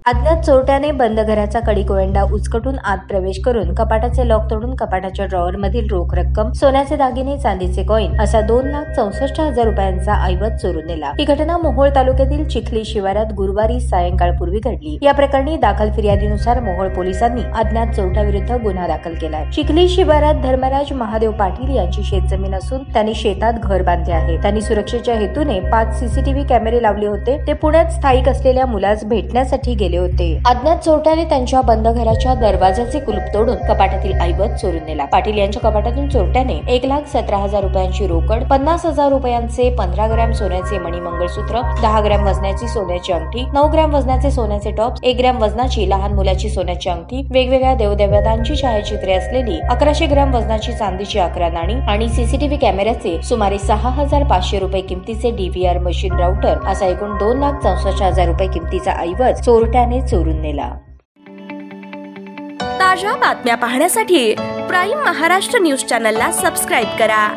अज्ञात चोरट्याने बंद घराचा कडी-कोयंडा उचकटून आत प्रवेश करून कपाटाचे लॉक तोडून कपाटाच्या ड्रॉवर मधील रोख रक्कम, सोन्याचे दागिने, चांदीचे कॉईन असा 2,64,000 रुपयांचा ऐवज चोरून नेला। ही घटना मोहोळ तालुक्यातील चिखली शिवारात गुरुवारी सायंकाळपूर्वी घडली। या प्रकरणी दाखल फिर्यादीनुसार मोहोळ पोलिसांनी अज्ञात चोरट्याविरुद्ध गुन्हा दाखल केलाय। चिखली शिवारात धर्मराज महादेव पाटील यांची शेतजमीन असून त्यांनी शेतात घर बांधले आहे। त्यांनी सुरक्षेच्या हेतूने 5 सीसीटीव्ही कॅमेरे लावले होते। ते पुण्यात स्थायिक असलेल्या मुलास भेटण्यासाठी गेले होते। अज्ञात चोरट्याने त्यांच्या बंद घराच्या दरवाजाचे कुलूप तोडून कपाटातील ऐवज चोरून नेला। पाटील यांच्या कपाटातून चोरट्याने 1,17,000 रुपयांची रोकड, 50,000 रुपयांचे 15 ग्रॅम सोन्याचे मणी मंगळसूत्र, 10 ग्रॅम वजनाची सोन्याची अंगठी, 9 ग्रॅम वजनाचे सोन्याचे टॉप्स, 1 ग्रॅम वजनाची लहान मुलाची सोन्याची अंगठी, वेगवेगळ्या देवदेवतांची छायाचित्रे असलेली 1100 ग्रॅम वजनाची चांदीची 11 नाणी आणि सीसीटीव्ही कॅमेऱ्याचे सुमारे 6,500 रुपये किमतीचे DVR मशीन राउटर असा एकूण 2,64,000 रुपये किमतीचा ऐवज चोरट्याने चोरून नेला। ताज्या बातम्या पाहण्यासाठी प्राईम महाराष्ट्र न्यूज चॅनलला सबस्क्राईब करा।